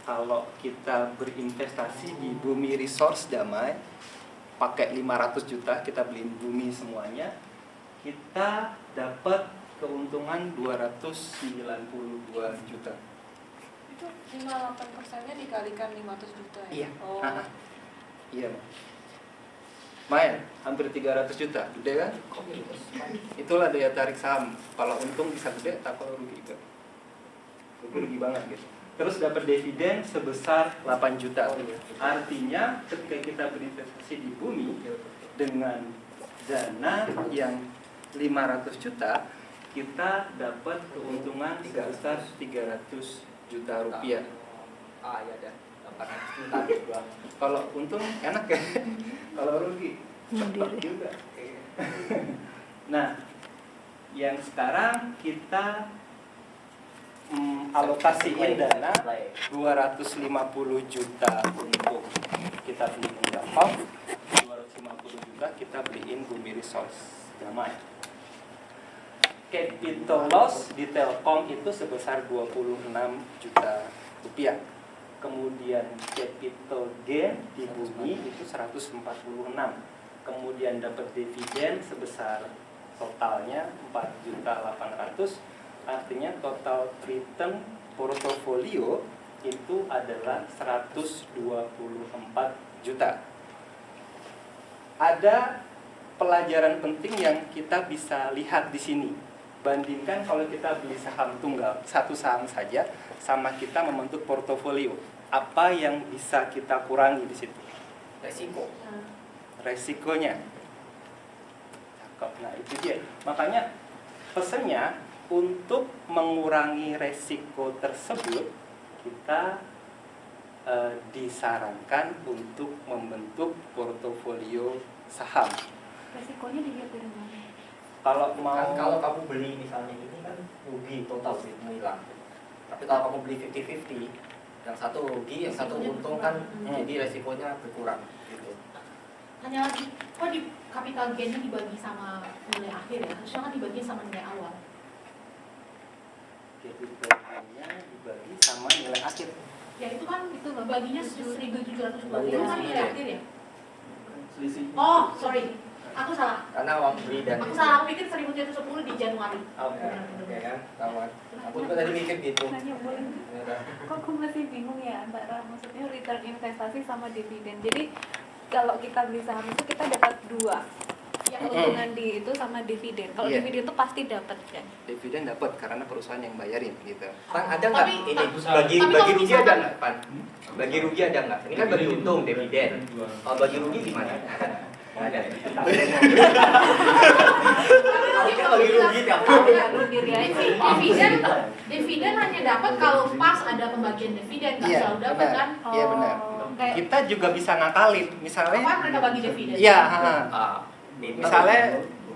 kalau kita berinvestasi di Bumi Resource Damai, pakai 500 juta kita beliin bumi semuanya, kita dapat keuntungan 292 juta. Itu 58%-nya dikalikan 500 juta ya? Iya. Oh. Iya. Lumayan, hampir 300 juta, gede kan? Itulah daya tarik saham. Kalau untung bisa gede, tak kalau rugi juga. Rugi banget gitu. Terus dapat dividen sebesar 8 juta. Artinya ketika kita berinvestasi di bumi dengan dana yang 500 juta, kita dapat keuntungan sebesar 300 juta rupiah. Ya dah. 800 juta. Kalau untung enak ya. Kalau rugi cepat juga. Nah, yang sekarang kita alokasiin dana 250 juta untuk kita beliin Telkom, 250 juta kita beliin Bumi Resource Damai. Capital loss di Telkom itu sebesar 26 juta rupiah. Kemudian capital gain di Bumi itu 146. Kemudian dapat dividen sebesar totalnya 4.800.000. Artinya total return portofolio itu adalah 124 juta. Ada pelajaran penting yang kita bisa lihat di sini. Bandingkan kalau kita beli saham tunggal, satu saham saja, sama kita membentuk portofolio. Apa yang bisa kita kurangi di situ? Resiko. Resikonya. Cakep. Nah, itu dia. Makanya pesannya untuk mengurangi resiko tersebut, kita disarankan untuk membentuk portofolio saham. Resikonya dilihat dari mana? Kalau Kalau kamu beli misalnya ini kan rugi total sih hilang. Tapi kalau kamu beli 50-50, yang satu rugi, yang satu untung kan, jadi resikonya berkurang gitu. Hanya lagi, kok di capital gain-nya dibagi sama nilai akhir ya? Harusnya kan dibagi sama nilai awal. capital gain-nya dibagi sama nilai akhir. Ya itu kan Itu loh, baginya 1.720 itu kan nilai akhir ya? Selisih. Oh, sorry. Aku salah. Karena uang beli dan Aku salah, aku pikir 1.710 di Januari. Oke kan, kawan. Aku juga tadi mikir gitu. Nanya boleh? Kok aku masih bingung ya antara maksudnya return investasi sama dividen. Jadi kalau kita beli saham itu kita dapat dua, Ya, keuntungan di itu sama dividen. Kalau Iya. dividen itu pasti dapat kan. Dividen dapat karena perusahaan yang bayarin gitu. Pan ada nggak Tapi- ini tapi bagi kalau rugi misalkan- ada nggak Pan? Bagi rugi ada nggak? Ini kan bagi untung dividen. Kalau bagi rugi gimana? Nggak ada. Bagi rugi tiap tahun. Rugi aja. Dividen hanya dapat kalau pas ada pembagian dividen, nggak Iya, selalu dapat benar. kan? Iya, benar. Kayak Kita juga bisa ngakalin, misalnya. Kapan mereka bagi dividen? Iya, misalnya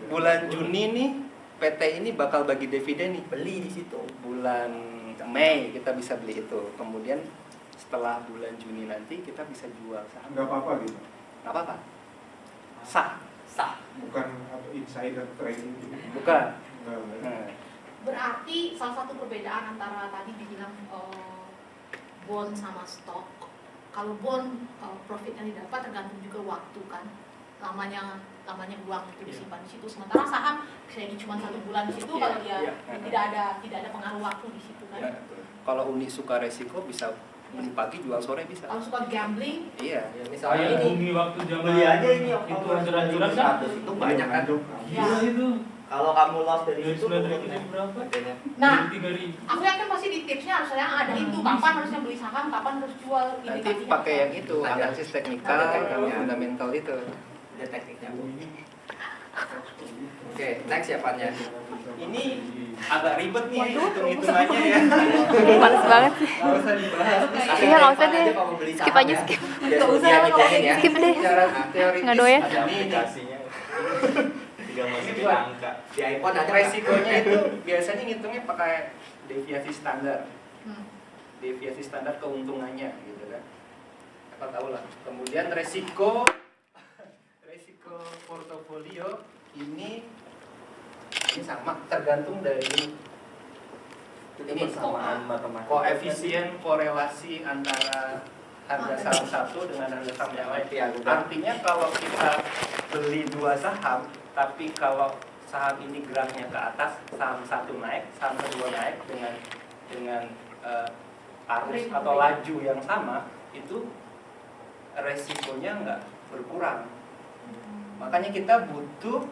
bulan Juni nih PT ini bakal bagi dividen nih. beli di situ. Bulan Mei kita bisa beli itu. Kemudian setelah bulan Juni nanti kita bisa jual saham. Nggak apa-apa gitu. Nggak apa-apa. Sah. Sah. Bukan apa insider trading gitu. Bukan. Nggak. Nah, Berarti salah satu perbedaan antara tadi dibilang bond sama stok. Kalau bond profitnya didapat tergantung juga waktu kan, lamanya uang itu disimpan di situ. Sementara saham bisa jadi cuma 1 bulan di situ, Iya, kalau dia iya. tidak ada pengaruh waktu di situ kan. ya, kalau Uni suka resiko bisa beli pagi jual sore bisa. Kalau suka gambling, Iya. Ya, misalnya Kayak ini bumi waktu zaman beli aja ini itu anjuran-anjuran kan? 100 itu banyak kan. Ya. Gila itu. Kalau kamu loss dari Dari situ 9.000 berapa? nah Dari 3.000. aku yakin pasti di tipsnya harusnya ada itu, kapan harusnya beli saham, kapan harus jual. Nanti indikasinya pakai apa. yang itu, Ada. analisis teknikal Ada sama tekniknya. fundamental itu. Ada tekniknya. Oke, next ya Pan ya. Ini agak ribet nih hitung-hitungannya ya. males banget sih. Nggak usah dibahas. Iya, nggak usah deh. Skip aja, ya. skip. Nggak usah lah kalau ya. Skip deh. Secara teoritis Nggak doyan. ada nih. Tinggal masukin Buat. angka. Di iPhone ada nggak? Resikonya itu biasanya ngitungnya pakai deviasi standar. Hmm. Deviasi standar keuntungannya gitu kan. Apa tahu lah. Kemudian resiko portofolio ini sama tergantung dari Ini persamaan matematika. koefisien korelasi antara harga saham satu dengan harga saham yang lain. Artinya kalau kita beli dua saham, tapi kalau saham ini geraknya ke atas, saham satu naik, saham kedua naik dengan arus atau laju yang sama, itu resikonya nggak berkurang. Makanya kita butuh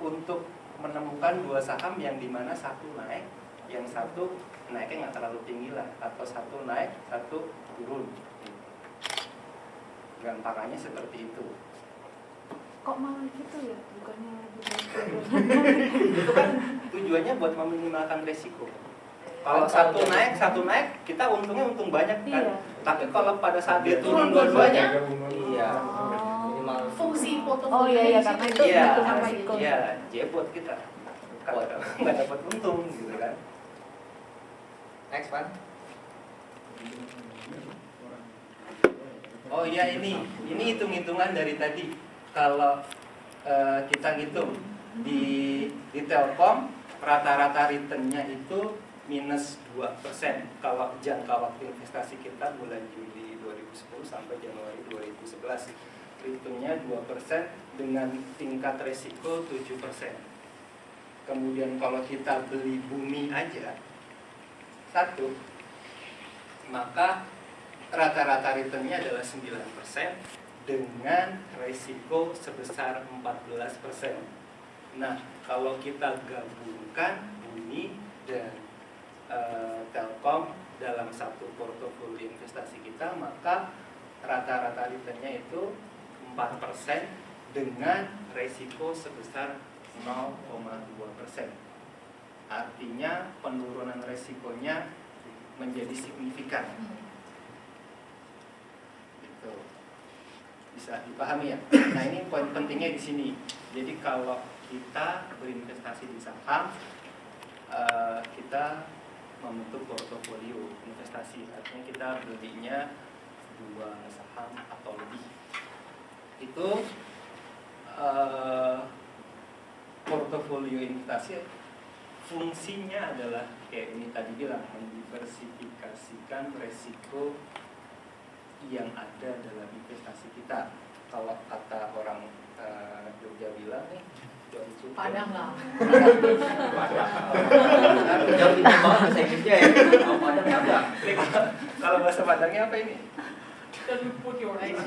untuk menemukan dua saham yang dimana satu naik, yang satu naiknya nggak terlalu tinggi lah, atau satu naik, satu turun. Gampangannya seperti itu. Kok malah gitu ya? Bukannya lebih baik Itu kan tujuannya buat meminimalkan resiko. Kalau satu naik, kita untungnya untung banyak kan. Iya. Tapi kalau pada saat dia turun dua-duanya, Iya. Oh. Minimal. Fungsi portofolio Oh iya di karena situ. itu iya, hitungan resiko. iya, jebot kita. Nggak dapat untung gitu kan. Next one. Oh iya, ini hitung-hitungan dari tadi. Kalau kita ngitung di Telkom rata-rata returnnya itu minus 2% kalau jangka waktu investasi kita bulan Juli 2010 sampai Januari 2011. Returnnya 2% dengan tingkat resiko 7%. Kemudian kalau kita beli bumi aja satu, maka rata-rata returnnya adalah 9% dengan resiko sebesar 14%. Nah, kalau kita gabungkan bumi dan Telkom dalam satu portofolio investasi kita, maka rata-rata returnnya itu 4% dengan resiko sebesar 0,2%. Artinya penurunan resikonya menjadi signifikan. Gitu. Bisa dipahami ya? Nah, ini poin pentingnya di sini. Jadi kalau kita berinvestasi di saham, kita membentuk portofolio investasi. Artinya kita belinya 2 saham atau lebih. Itu portofolio investasi fungsinya adalah kayak ini tadi bilang, mendiversifikasikan resiko yang ada dalam investasi kita. Kalau kata orang Jogja bilang nih, Padang lah. Jauh ini banget bahasa Inggrisnya ya. Mau Padang apa? Kalau bahasa Padangnya apa ini? Don't you put your eggs.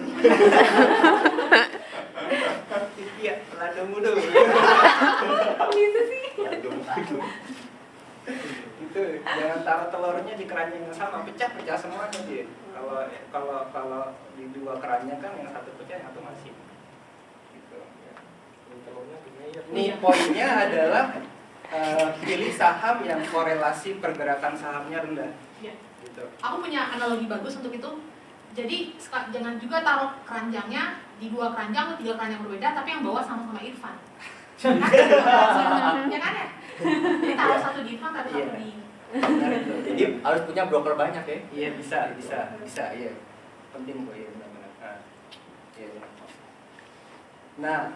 Iya, lada muda. Bisa sih. Itu jangan taruh telurnya di keranjang yang sama, pecah semuanya dia. Kalau di 2 keranjang kan yang satu pecah, yang satu masih. Gitu. Ya. Nih poinnya adalah pilih saham yang korelasi pergerakan sahamnya rendah. Ya. Gitu. Aku punya analogi bagus untuk itu. Jadi jangan juga taruh keranjangnya di 2 keranjang atau 3 keranjang berbeda, tapi yang bawah sama-sama Irfan. Ya kan ya? Jadi taruh satu di Irfan, taruh satu di. Benar itu. Jadi harus punya broker banyak ya. Iya bisa, iya. Penting kok ya benar-benar. Iya. Nah,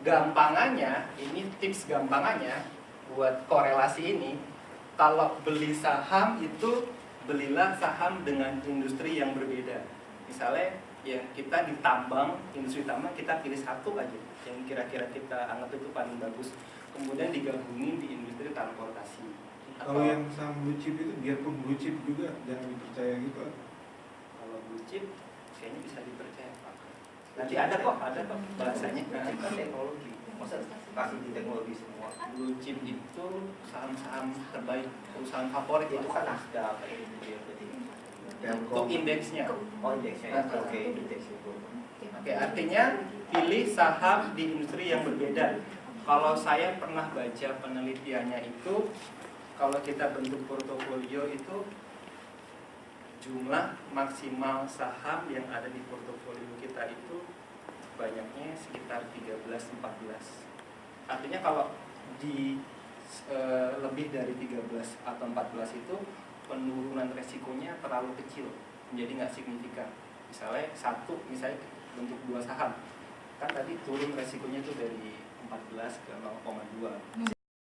gampangannya, ini tips gampangannya buat korelasi ini. Kalau beli saham itu belilah saham dengan industri yang berbeda. Misalnya ya kita di tambang, industri tambang, kita pilih satu aja yang kira-kira kita anggap itu paling bagus. Kemudian digabungin di industri transportasi. Kalau yang saham blue chip itu, biarpun blue chip juga jangan dipercaya gitu. Kalau blue chip kayaknya bisa dipercaya Pak. Nanti ada kok bahasanya. Teknologi. Masa kasih di teknologi semua. Blue chip itu saham-saham terbaik, perusahaan favorit Itu kan Nasdaq kayak gitu ya. untuk indeksnya. Oh indeksnya. Oke, indeks itu. Oke, artinya pilih saham di industri yang berbeda. Kalau saya pernah baca penelitiannya itu, kalau kita bentuk portofolio itu jumlah maksimal saham yang ada di portofolio kita itu banyaknya sekitar 13-14. Artinya kalau di lebih dari 13 atau 14 itu penurunan resikonya terlalu kecil, menjadi nggak signifikan. Misalnya misalnya bentuk 2 saham, kan tadi turun resikonya itu dari 14 ke 0,2.